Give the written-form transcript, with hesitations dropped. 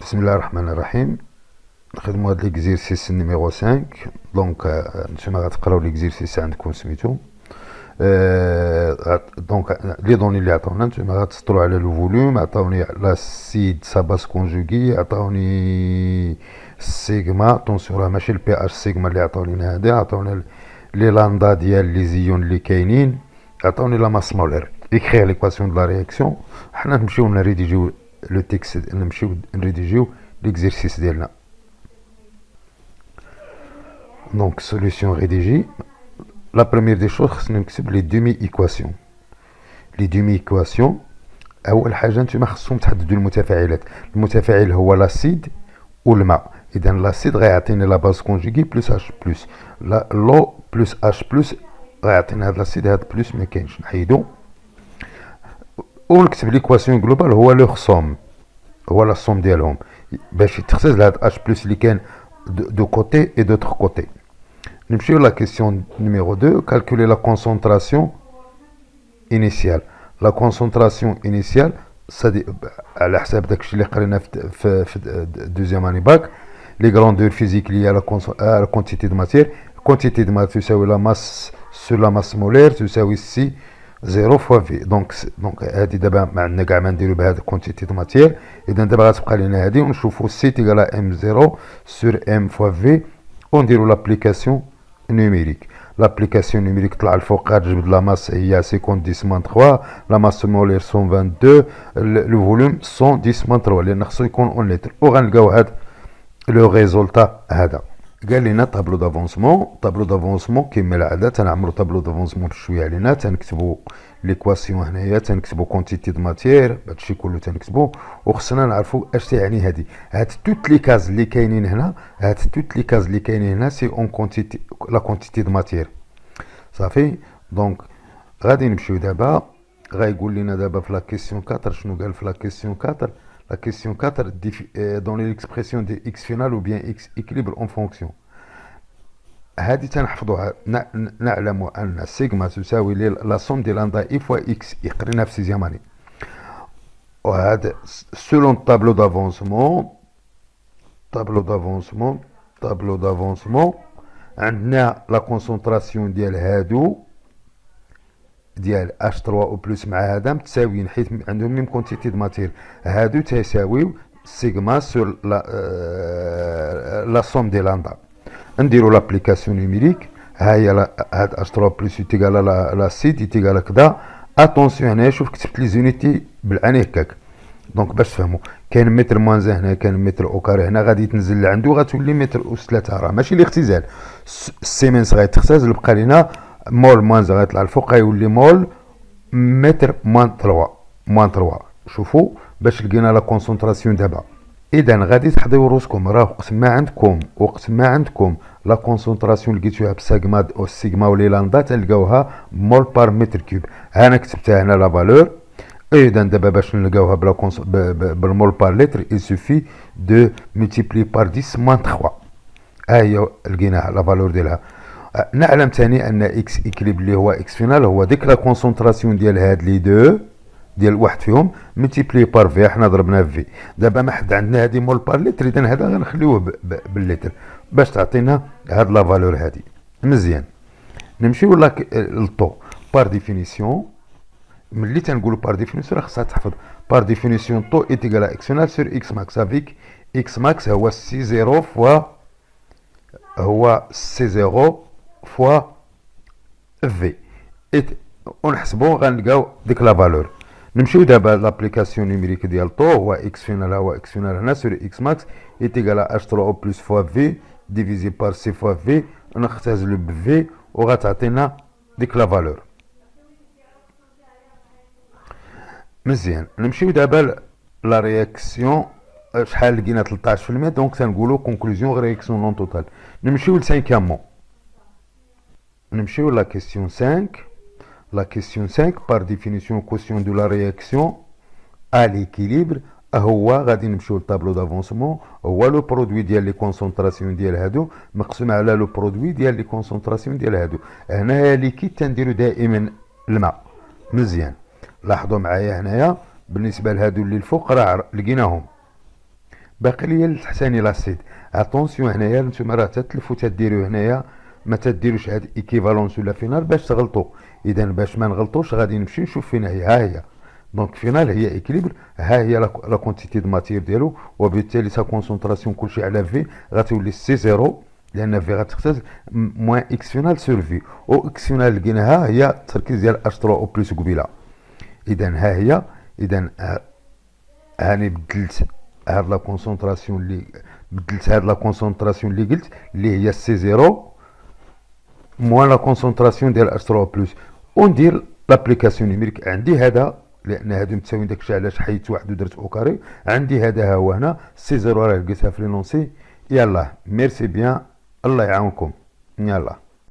بسم الله الرحمن الرحيم. نخدمو هاد ليكزيرسيس نيميرو 5. دونك نتوما غتقراو ليكزيرسيس عندكم سميتو. دونك لي دوني اللي عطاونا نتوما غتسطرو على لو فوليوم. عطاوني لاسيد سا باس كونجوغي، عطاوني سيغما، طونسيون راه ماشي البي اش سيغما اللي عطاو لينا هادي، عطاونا لي لاندا ديال لي زيون اللي كاينين، عطاوني لا ماس مولير. écrire l'équation de la réaction. حنا نمشيو نريديجيو لو تيكست، نمشيو نريديجيو l'exercice ديالنا. Donc solution rédigée. La première des choses خصنا نكتب لي دومي ايكواسيون. لي دومي ايكواسيون اول حاجه نتوما خصكم تحددوا المتفاعلات. المتفاعل هو لاسيد والماء، اذا لاسيد غيعطيني لا باز كونجوغي بلس اش بلس، لا لو بلس اش بلس غيعطينا هاد لاسيد، هاد بلس ما كاينش نحيدو ونكتب ليكواسيون جلوبال هو لو سوم، هو لا سوم ديالهم باش يتخزز لهاد اش بلس اللي كاين دو كوتي اي دوتر كوتي. نمشيو لا كيسيون نيميرو 2. calculer la concentration initiale. La concentration initiale على حساب داكشي اللي قرينا في دوزيام اني باك، لي غراندور فيزيك لي لا كونتيتي دو ماتير. كونتيتي دو ماتير تساوي لا ماس سور لا ماس مولير تساوي سي 0 فوا في. دونك هادي دابا ما عندنا كاع ما نديرو بهاد كونتيتي دو ماتير، اذا دابا غتبقى لينا هادي ونشوفو سي تيغال ام 0 سور ام فوا في ونديرو لابليكاسيون نيميريك. لابليكاسيون نيميريك طلع الفوق غتجبد لا ماس هي 50 10 3، لا ماس مولير 122، لو فوليوم 110 3، لان خصو يكون اون لتر، وغنلقاو هاد لو ريزولتا هذا. قال لنا طابلو دافونسمون. طابلو دافونسمون كيما العاده تنعملو طابلو دافونسمون بشويه علينا، تنكتبو ليكواسيون هنايا، تنكتبو كونتيتي دو ماتير، هادشي كله تنكتبو، وخصنا نعرفو اش تعني هادي. هاد توت لي كاز اللي كاينين هنا، هاد توت لي كاز اللي كاينين هنا سي اون كونتيتي لا كونتيتي دو ماتير صافي. دونك غادي نمشيو دابا، غايقول لنا دابا في لا كيسيون 4 شنو قال في لا كيسيون 4. La question 4, donner l'expression de x final ou bien x équilibre en fonction. هذه تنحفظوها، نعلم أن سيغما تساوي لا سوم ديال لاندا اي فوا اكس، قريناها في سيزيام اني. وهذا سولون طابلو دافونسمون. طابلو دافونسمون عندنا لا كونسونطراسيون ديال هادو ديال اش 3 او بلس مع هذا متساويين، حيت عندهم ميم كونتيتي دو ماتير. هادو تساويو سيغما سور لا سوم دي لاندا. نديرو لابليكاسيون نيميريك. ها هي هاد اش 3 بلس يتيغال لا سيد يتيغال كدا. اتونسيون هنايا شوف كتبت لي زونيتي بالعين هكاك، دونك باش تفهموا كاين متر موان هنا، كاين متر او كاري هنا، غادي تنزل لعندو غتولي متر اس 3. راه ماشي الاختزال، السيمنس غيتختزل بقى لينا مول موان غيطلع الفوق غيولي مول متر موان 3. شوفوا باش لقينا لا كونسونطراسيون دابا. اذا غادي تحضيو روسكم، راه وقت ما عندكم لا كونسونطراسيون لقيتوها بسيغما او سيغما ولي لاندا تلقاوها مول بار متر كوب. انا كتبتها هنا لا فالور. اذا دابا باش نلقاوها بالمول بار لتر il suffit de multiplier par 10 moins 3. ها هي لقيناها لا فالور ديالها. نعلم ثاني ان اكس اكليب اللي هو اكس فينال هو ديك لا كونسونطراسيون ديال هاد لي دو ديال واحد فيهم ملتيبلي بار في، حنا ضربناه في. دابا ما حد عندنا هادي مول بار لتر، اذا هذا غنخليوه باللتر باش تعطينا هاد لا فالور هادي. مزيان نمشيو للطو بار ديفينيسيون. ملي تنقولوا بار ديفينيسيون راه خصها تحفظ بار ديفينيسيون طو ايتيغال اكس فينال سور اكس ماكس افيك اكس ماكس هو سي 0 فوا سي 0 فوا في، ونحسبو غنلقاو ديك لا فالور. نمشيو دابا لابليكاسيون نيميريك ديال طو هو اكس فينال، هو اكس فينال هنا سور اكس ماكس ايتيغال اش 3 او بلس فوا في ديفيزي بار سي فوا في، ونختزلو بفي وغتعطينا ديك لا فالور. مزيان نمشيو دابا لا رياكسيون. شحال لقينا 13%، دونك تنقولوا كونكلوزيون رياكسيون نون توتال. نمشيو لسانكيامون. نمشيو لا كيسيون 5. La question 5, par définition, quotient de la réaction à l'équilibre هو غادي نمشيو للطابلو دافونسمون، هو لو برودوي ديال لي كونسونطراسيون ديال هادو مقسوم على لو برودوي ديال لي كونسونطراسيون ديال هادو. هنايا ليكيد تنديرو دائما الماء. مزيان لاحظوا معايا هنايا بالنسبه لهادو اللي الفوق راه لقيناهم باقي ليا التحتاني لاسيد. اتونسيون هنايا نتوما راه تتلفوا تديروا هنايا، ما تديروش هاد ايكيفالونس ولا فينال باش تغلطوا. اذا باش ما نغلطوش غادي نمشي نشوف فين هي، ها هي دونك فينال هي اكيليبر، ها هي لا كونتيتي دو ماتير ديالو، وبالتالي سا كونسونطراسيون كلشي على في غتولي سي زيرو، لان في غتختزل موان اكس فينال سور في، او اكس فينال لقيناها هي التركيز ديال اش 3 او بلس قبيله. اذا ها هي، اذا هاني بدلت هاد لا كونسونطراسيون اللي بدلت هاد لا كونسونطراسيون اللي قلت اللي هي سي زيرو موان لا كونسونطراسيون ديال اش 3 بلس، وندير لابليكاسيون نيميريك. عندي هذا لان هادو متساويين، داكشي علاش حيدت واحد ودرت او كاري. عندي هذا ها هو هنا سي زيرو راه لقيتها في لونسي. يلا ميرسي بيان، الله يعاونكم. يلا.